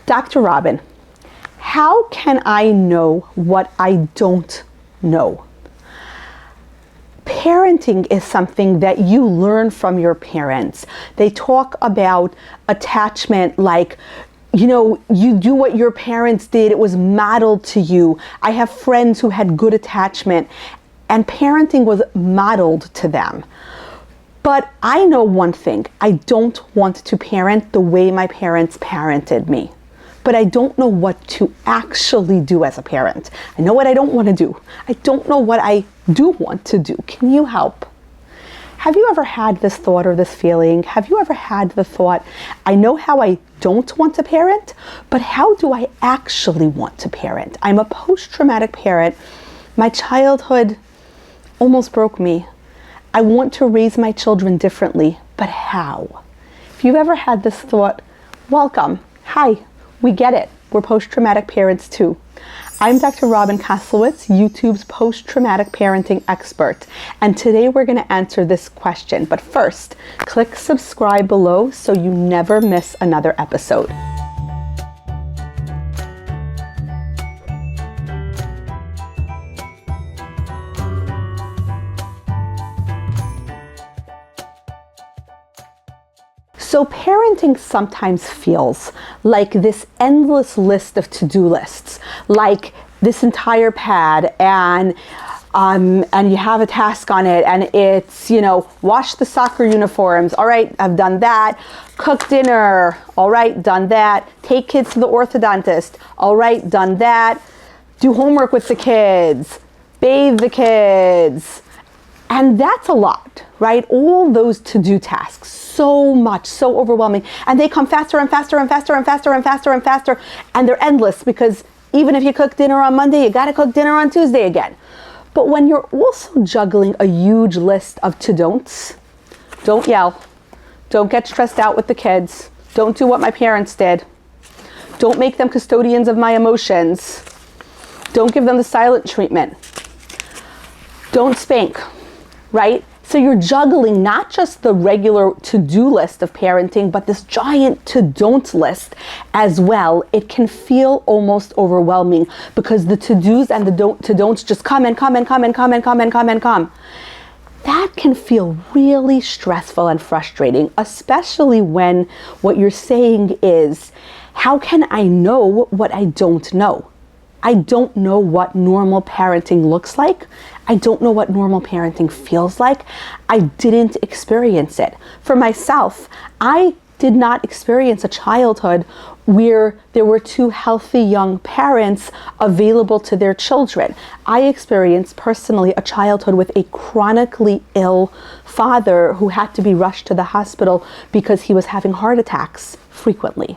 Dr. Robin, how can I know what I don't know? Parenting is something that you learn from your parents. They talk about attachment like, you do what your parents did. It was modeled to you. I have friends who had good attachment, and parenting was modeled to them. But I know one thing. I don't want to parent the way my parents parented me. But I don't know what to actually do as a parent. I know what I don't want to do. I don't know what I do want to do. Can you help? Have you ever had this thought or this feeling? Have you ever had the thought, I know how I don't want to parent, but how do I actually want to parent? I'm a post-traumatic parent. My childhood almost broke me. I want to raise my children differently, but how? If you've ever had this thought, welcome. Hi. We get it. We're post-traumatic parents too. I'm Dr. Robin Koslowitz, YouTube's post-traumatic parenting expert. And today we're going to answer this question. But first, click subscribe below so you never miss another episode. So parenting sometimes feels like this endless list of to-do lists, like this entire pad, and you have a task on it, and it's, wash the soccer uniforms. All right, I've done that. Cook dinner. All right, done that. Take kids to the orthodontist. All right, done that. Do homework with the kids. Bathe the kids. And that's a lot, right? All those to-do tasks, so much, so overwhelming. And they come faster and faster and faster and faster and faster and faster. And they're endless because even if you cook dinner on Monday, you gotta cook dinner on Tuesday again. But when you're also juggling a huge list of to-don'ts, don't yell, don't get stressed out with the kids, don't do what my parents did, don't make them custodians of my emotions, don't give them the silent treatment, don't spank. Right? So you're juggling not just the regular to-do list of parenting, but this giant to-don't list as well. It can feel almost overwhelming because the to-dos and the to-don'ts just come and come and come and come and come and come and come. That can feel really stressful and frustrating, especially when what you're saying is, how can I know what I don't know? I don't know what normal parenting looks like. I don't know what normal parenting feels like. I didn't experience it. For myself, I did not experience a childhood where there were two healthy young parents available to their children. I experienced personally a childhood with a chronically ill father who had to be rushed to the hospital because he was having heart attacks frequently.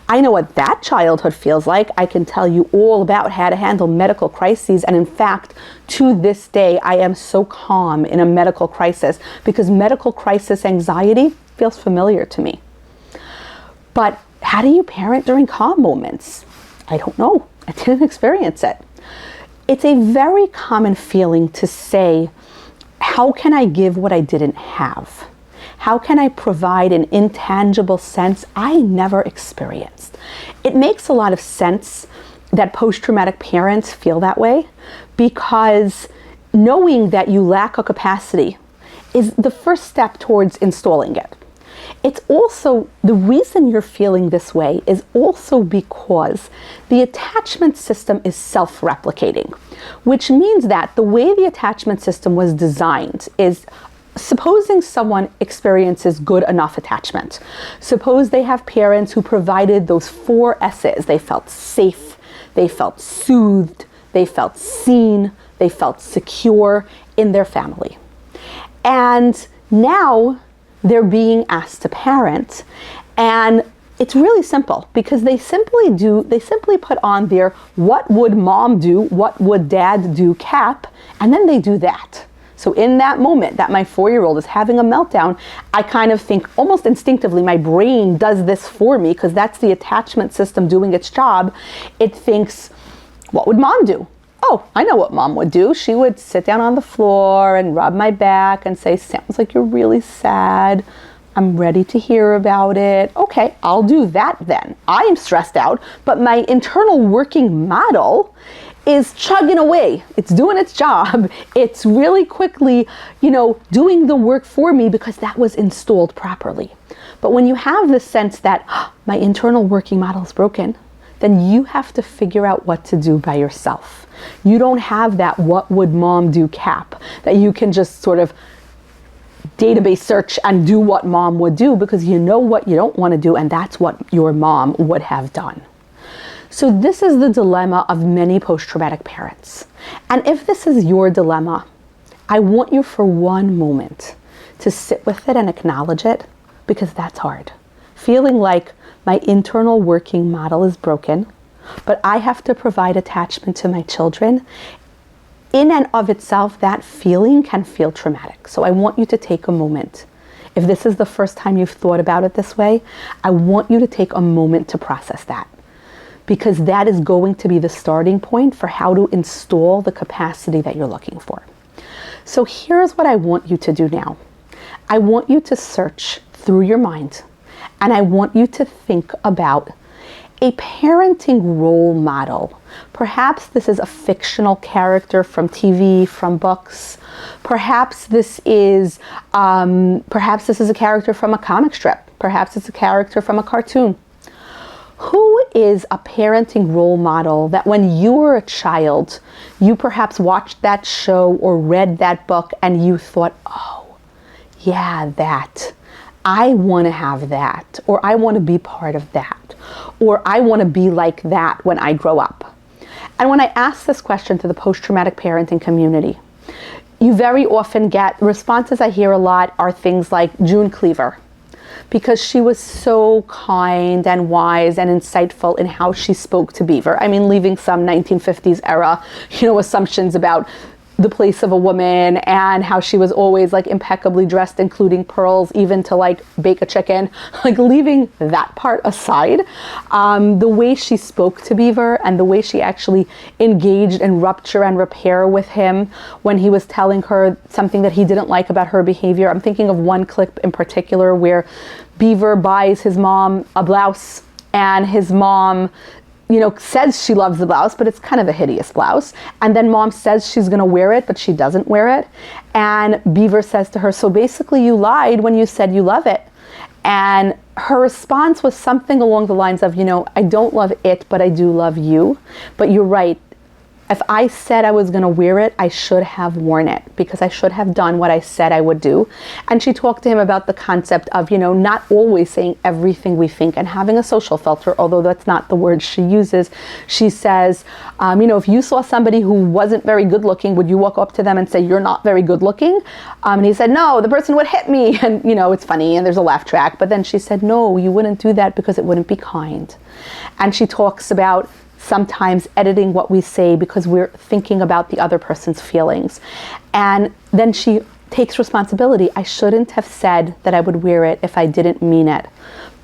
I know what that childhood feels like. I can tell you all about how to handle medical crises. And in fact, to this day, I am so calm in a medical crisis because medical crisis anxiety feels familiar to me. But how do you parent during calm moments? I don't know. I didn't experience it. It's a very common feeling to say, how can I give what I didn't have? How can I provide an intangible sense I never experienced? It makes a lot of sense that post-traumatic parents feel that way because knowing that you lack a capacity is the first step towards installing it. It's also, the reason you're feeling this way is also because the attachment system is self-replicating, which means that the way the attachment system was designed is, supposing someone experiences good enough attachment, suppose they have parents who provided those 4 S's. They felt safe, they felt soothed, they felt seen, they felt secure in their family. And now they're being asked to parent, and it's really simple because they simply put on their what would mom do, what would dad do cap, and then they do that. So in that moment that my 4-year-old is having a meltdown, I kind of think almost instinctively, my brain does this for me because that's the attachment system doing its job. It thinks, what would mom do? Oh, I know what mom would do. She would sit down on the floor and rub my back and say, sounds like you're really sad. I'm ready to hear about it. Okay, I'll do that then. I am stressed out, but my internal working model is chugging away. It's doing its job. It's really quickly, doing the work for me because that was installed properly. But when you have the sense that my internal working model is broken, then you have to figure out what to do by yourself. You don't have that what would mom do cap that you can just sort of database search and do what mom would do, because you know what you don't want to do, and that's what your mom would have done. So this is the dilemma of many post-traumatic parents. And if this is your dilemma, I want you for one moment to sit with it and acknowledge it, because that's hard. Feeling like my internal working model is broken, but I have to provide attachment to my children. In and of itself, that feeling can feel traumatic. So I want you to take a moment. If this is the first time you've thought about it this way, I want you to take a moment to process that, because that is going to be the starting point for how to install the capacity that you're looking for. So here's what I want you to do now. I want you to search through your mind, and I want you to think about a parenting role model. Perhaps this is a fictional character from TV, from books. Perhaps this is a character from a comic strip. Perhaps it's a character from a cartoon. Who is a parenting role model that when you were a child, you perhaps watched that show or read that book and you thought, oh, yeah, that. I want to have that, or I want to be part of that, or I want to be like that when I grow up. And when I ask this question to the post-traumatic parenting community, you very often get responses I hear a lot are things like June Cleaver, because she was so kind and wise and insightful in how she spoke to Beaver. I mean, leaving some 1950s era, assumptions about the place of a woman and how she was always like impeccably dressed, including pearls, even to like bake a chicken, like leaving that part aside, the way she spoke to Beaver and the way she actually engaged in rupture and repair with him when he was telling her something that he didn't like about her behavior. I'm thinking of one clip in particular where Beaver buys his mom a blouse, and his mom says she loves the blouse, but it's kind of a hideous blouse. And then mom says she's going to wear it, but she doesn't wear it. And Beaver says to her, so basically you lied when you said you love it. And her response was something along the lines of, I don't love it, but I do love you. But you're right. If I said I was going to wear it, I should have worn it, because I should have done what I said I would do. And she talked to him about the concept of, not always saying everything we think and having a social filter, although that's not the word she uses. She says, if you saw somebody who wasn't very good looking, would you walk up to them and say, you're not very good looking? And he said, no, the person would hit me. And, it's funny and there's a laugh track. But then she said, no, you wouldn't do that because it wouldn't be kind. And she talks about sometimes editing what we say because we're thinking about the other person's feelings. And then she takes responsibility. I shouldn't have said that I would wear it if I didn't mean it.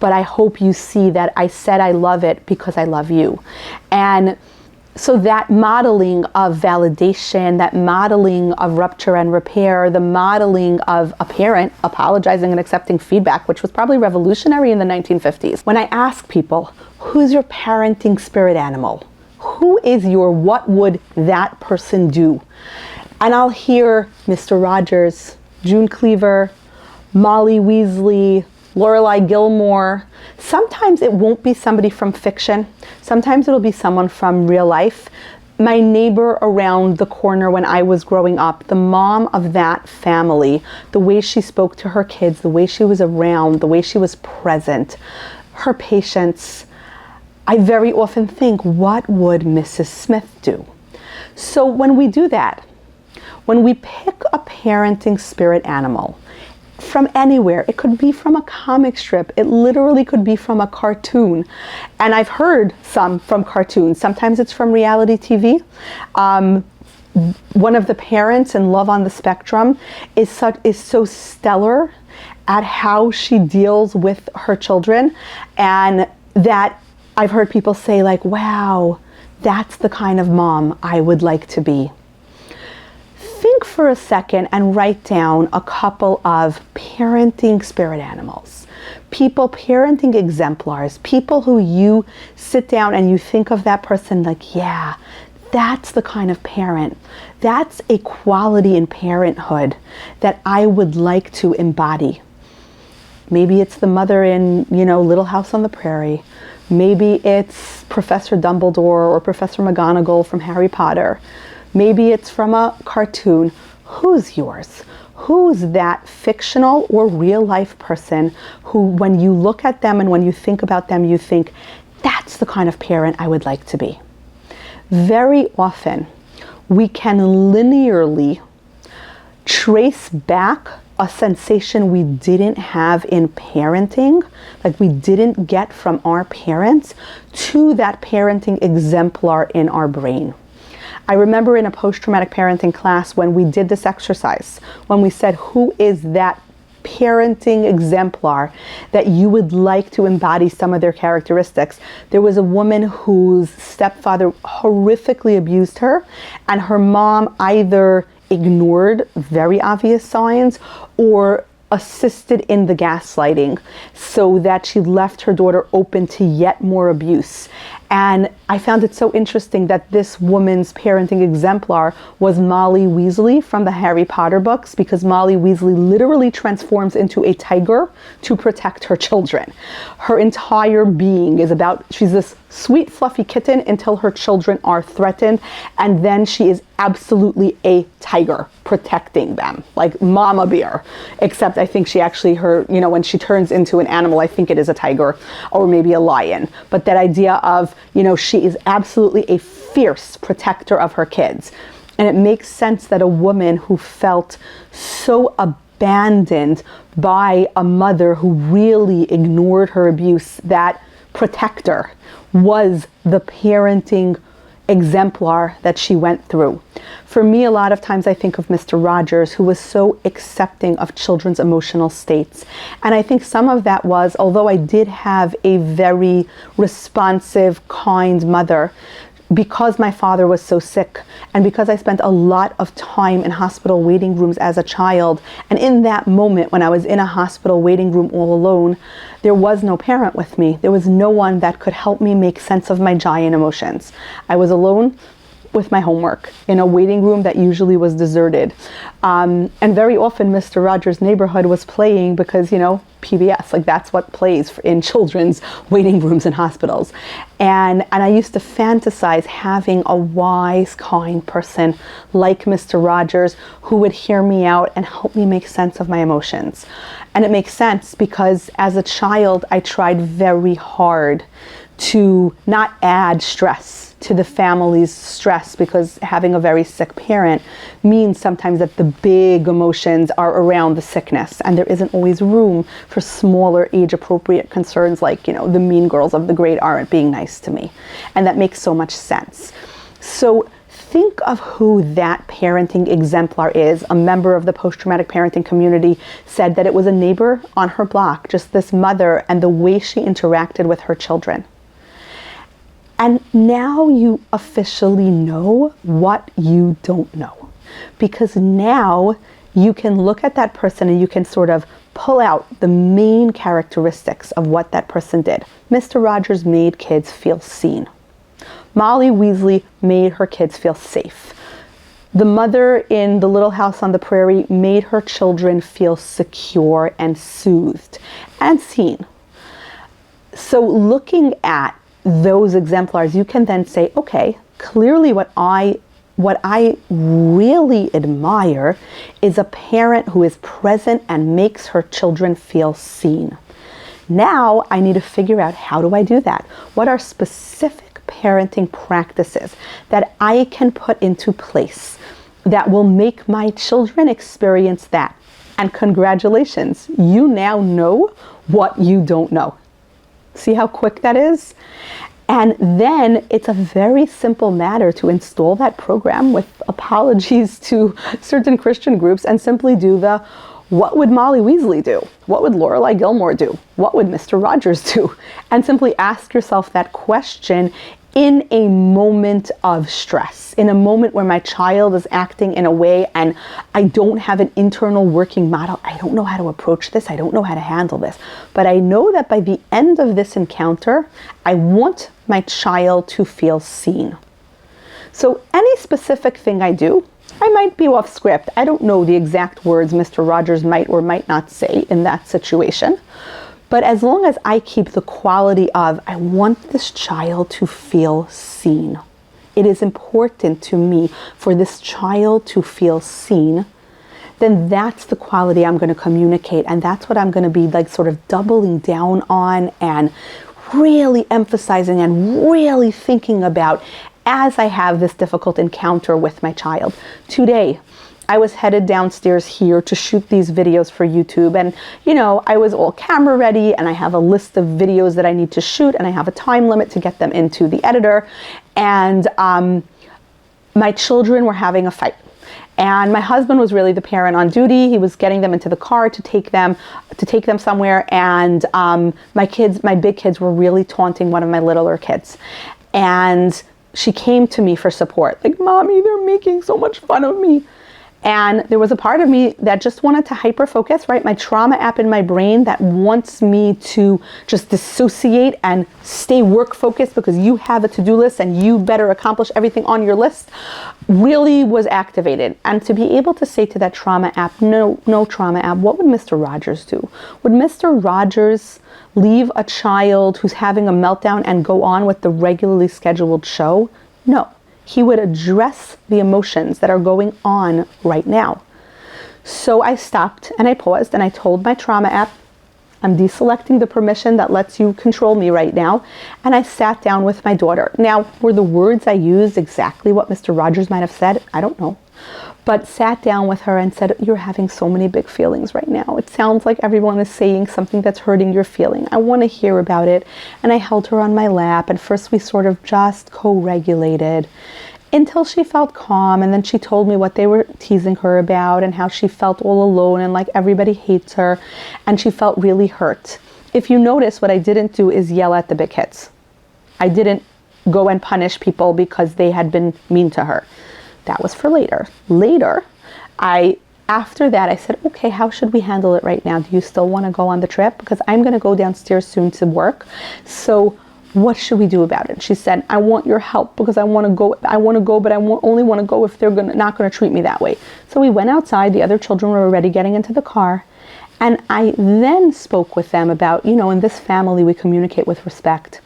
But I hope you see that I said I love it because I love you. And so that modeling of validation, that modeling of rupture and repair, the modeling of a parent apologizing and accepting feedback, which was probably revolutionary in the 1950s. When I ask people, who's your parenting spirit animal? Who is your what would that person do? And I'll hear Mr. Rogers, June Cleaver, Molly Weasley, Lorelai Gilmore. Sometimes it won't be somebody from fiction. Sometimes it'll be someone from real life. My neighbor around the corner when I was growing up, the mom of that family, the way she spoke to her kids, the way she was around, the way she was present, her patience. I very often think, what would Mrs. Smith do? So when we do that, when we pick a parenting spirit animal, from anywhere. It could be from a comic strip. It literally could be from a cartoon. And I've heard some from cartoons. Sometimes it's from reality TV. One of the parents in Love on the Spectrum is so stellar at how she deals with her children, and that I've heard people say like, wow, that's the kind of mom I would like to be. Think for a second and write down a couple of parenting spirit animals. People, parenting exemplars, people who you sit down and you think of that person like, yeah, that's the kind of parent. That's a quality in parenthood that I would like to embody. Maybe it's the mother in, Little House on the Prairie. Maybe it's Professor Dumbledore or Professor McGonagall from Harry Potter. Maybe it's from a cartoon. Who's yours? Who's that fictional or real life person who, when you look at them and when you think about them, you think, that's the kind of parent I would like to be? Very often, we can linearly trace back a sensation we didn't have in parenting, like we didn't get from our parents, to that parenting exemplar in our brain. I remember in a post-traumatic parenting class when we did this exercise, when we said, who is that parenting exemplar that you would like to embody some of their characteristics? There was a woman whose stepfather horrifically abused her, and her mom either ignored very obvious signs or assisted in the gaslighting so that she left her daughter open to yet more abuse. And I found it so interesting that this woman's parenting exemplar was Molly Weasley from the Harry Potter books, because Molly Weasley literally transforms into a tiger to protect her children. Her entire being is about, she's this sweet fluffy kitten until her children are threatened, and then she is absolutely a tiger protecting them, like Mama Bear, except I think she actually, when she turns into an animal, I think it is a tiger or maybe a lion. But that idea of, she is absolutely a fierce protector of her kids. And it makes sense that a woman who felt so abandoned by a mother who really ignored her abuse, that protector was the parenting exemplar that she went through. For me, a lot of times I think of Mr. Rogers, who was so accepting of children's emotional states. And I think some of that was, although I did have a very responsive, kind mother, because my father was so sick, and because I spent a lot of time in hospital waiting rooms as a child, and in that moment when I was in a hospital waiting room all alone, there was no parent with me. There was no one that could help me make sense of my giant emotions. I was alone with my homework in a waiting room that usually was deserted. And very often Mr. Rogers' Neighborhood was playing because, PBS, like that's what plays in children's waiting rooms in hospitals. And I used to fantasize having a wise, kind person like Mr. Rogers who would hear me out and help me make sense of my emotions. And it makes sense because as a child, I tried very hard to not add stress to the family's stress, because having a very sick parent means sometimes that the big emotions are around the sickness, and there isn't always room for smaller age-appropriate concerns like, the mean girls of the grade aren't being nice to me. And that makes so much sense. So think of who that parenting exemplar is. A member of the post-traumatic parenting community said that it was a neighbor on her block, just this mother, and the way she interacted with her children. And now you officially know what you don't know, because now you can look at that person and you can sort of pull out the main characteristics of what that person did. Mr. Rogers made kids feel seen. Molly Weasley made her kids feel safe. The mother in the Little House on the Prairie made her children feel secure and soothed and seen. So looking at those exemplars, you can then say, okay, clearly what I really admire is a parent who is present and makes her children feel seen. Now I need to figure out, how do I do that? What are specific parenting practices that I can put into place that will make my children experience that? And congratulations, you now know what you don't know. See how quick that is? And then it's a very simple matter to install that program, with apologies to certain Christian groups, and simply do the, what would Molly Weasley do? What would Lorelai Gilmore do? What would Mr. Rogers do? And simply ask yourself that question in a moment of stress, in a moment where my child is acting in a way and I don't have an internal working model. I don't know how to approach this. I don't know how to handle this. But I know that by the end of this encounter, I want my child to feel seen. So any specific thing I do, I might be off script. I don't know the exact words Mr. Rogers might or might not say in that situation. But as long as I keep the quality of, I want this child to feel seen. It is important to me for this child to feel seen, then that's the quality I'm going to communicate. And that's what I'm going to be like sort of doubling down on and really emphasizing and really thinking about as I have this difficult encounter with my child. Today, I was headed downstairs here to shoot these videos for YouTube, and I was all camera ready and I have a list of videos that I need to shoot and I have a time limit to get them into the editor, and my children were having a fight. And my husband was really the parent on duty. He was getting them into the car to take them somewhere, and my big kids were really taunting one of my littler kids. And she came to me for support, like, "Mommy, they're making so much fun of me." And there was a part of me that just wanted to hyper focus, right? My trauma app in my brain that wants me to just dissociate and stay work focused because you have a to-do list and you better accomplish everything on your list, really was activated. And to be able to say to that trauma app, no trauma app, what would Mr. Rogers do? Would Mr. Rogers leave a child who's having a meltdown and go on with the regularly scheduled show? No. He would address the emotions that are going on right now. So I stopped and I paused and I told my trauma app, I'm deselecting the permission that lets you control me right now. And I sat down with my daughter. Now, were the words I used exactly what Mr. Rogers might have said? I don't know. But sat down with her and said, "You're having so many big feelings right now. It sounds like everyone is saying something that's hurting your feeling. I want to hear about it." And I held her on my lap, and first we sort of just co-regulated until she felt calm, and then she told me what they were teasing her about and how she felt all alone and like everybody hates her, and she felt really hurt. If you notice, what I didn't do is yell at the big kids. I didn't go and punish people because they had been mean to her. That was for later. After that, I said, "Okay, how should we handle it right now? Do you still want to go on the trip? Because I'm going to go downstairs soon to work. So what should we do about it?" She said, "I want your help because I want to go, but I only want to go if they're not going to treat me that way." So we went outside. The other children were already getting into the car. And I then spoke with them about, in this family, we communicate with respect.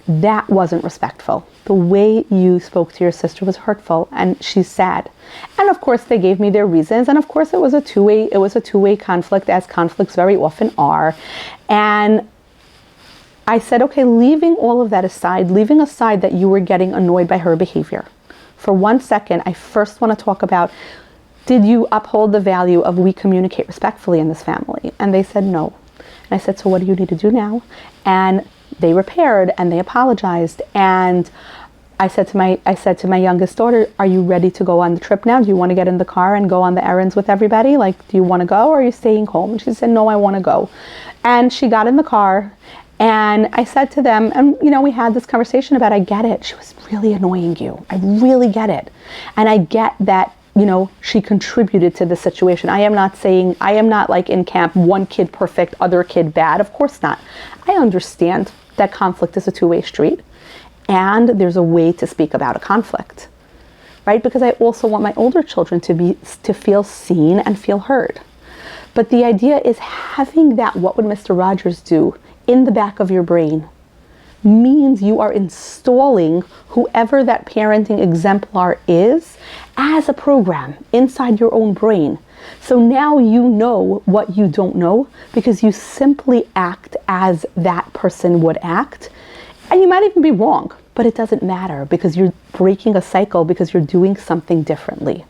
That wasn't respectful. The way you spoke to your sister was hurtful, and she's sad. And of course, they gave me their reasons. And of course, it was a two-way conflict, as conflicts very often are. And I said, okay, leaving all of that aside, leaving aside that you were getting annoyed by her behavior, for 1 second, I first want to talk about, did you uphold the value of we communicate respectfully in this family? And they said no. And I said, so what do you need to do now? And they repaired and they apologized. And I said to my youngest daughter, are you ready to go on the trip now? Do you want to get in the car and go on the errands with everybody? Like, do you want to go or are you staying home? And she said, no, I want to go. And she got in the car. And I said to them, and we had this conversation about, I get it. She was really annoying you. I really get it. And I get that, she contributed to the situation. I am not like in camp, one kid perfect, other kid bad. Of course not. I understand that conflict is a two-way street. And there's a way to speak about a conflict, right? Because I also want my older children to feel seen and feel heard. But the idea is having that, what would Mr. Rogers do, in the back of your brain means you are installing whoever that parenting exemplar is as a program inside your own brain. So now you know what you don't know because you simply act as that person would act. And you might even be wrong, but it doesn't matter because you're breaking a cycle because you're doing something differently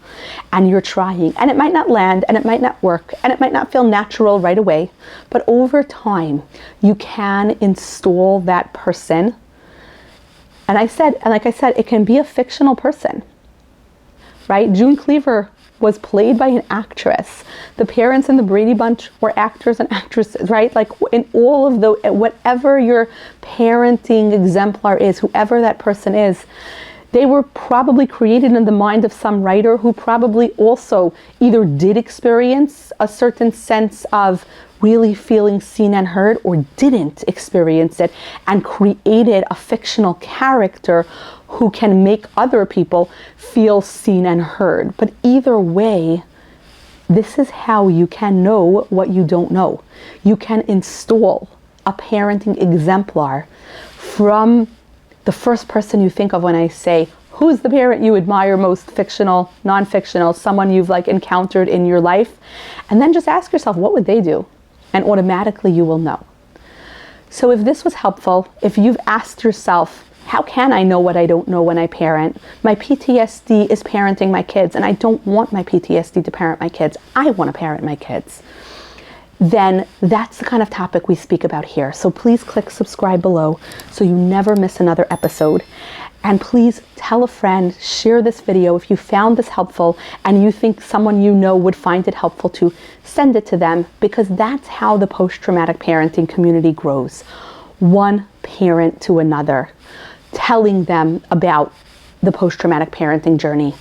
and you're trying. And it might not land and it might not work and it might not feel natural right away, but over time you can install that person. And like I said, it can be a fictional person, right? June Cleaver was played by an actress. The parents in the Brady Bunch were actors and actresses, right? Like in all of the, whatever your parenting exemplar is, whoever that person is, they were probably created in the mind of some writer who probably also either did experience a certain sense of really feeling seen and heard, or didn't experience it and created a fictional character who can make other people feel seen and heard. But either way, this is how you can know what you don't know. You can install a parenting exemplar from the first person you think of when I say, who's the parent you admire most, fictional, non-fictional, someone you've like encountered in your life? And then just ask yourself, what would they do? And automatically you will know. So if this was helpful, if you've asked yourself, how can I know what I don't know when I parent? My PTSD is parenting my kids, and I don't want my PTSD to parent my kids. I want to parent my kids. Then that's the kind of topic we speak about here. So please click subscribe below so you never miss another episode. And please tell a friend, share this video if you found this helpful and you think someone you know would find it helpful too. Send it to them, because that's how the post-traumatic parenting community grows. One parent to another, telling them about the post-traumatic parenting journey.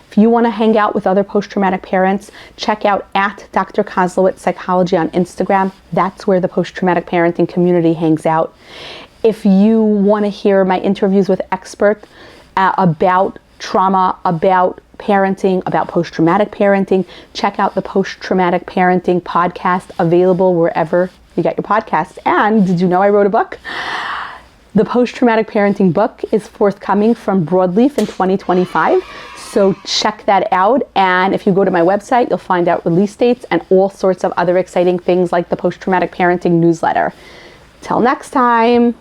If you want to hang out with other post-traumatic parents, check out @Dr. Kozlowitz Psychology on Instagram. That's where the post-traumatic parenting community hangs out. If you want to hear my interviews with experts about trauma, about parenting, about post-traumatic parenting, check out the Post-Traumatic Parenting podcast, available wherever you get your podcasts. And did you know I wrote a book? The Post-Traumatic Parenting book is forthcoming from Broadleaf in 2025. So check that out. And if you go to my website, you'll find out release dates and all sorts of other exciting things like the Post-Traumatic Parenting newsletter. Till next time.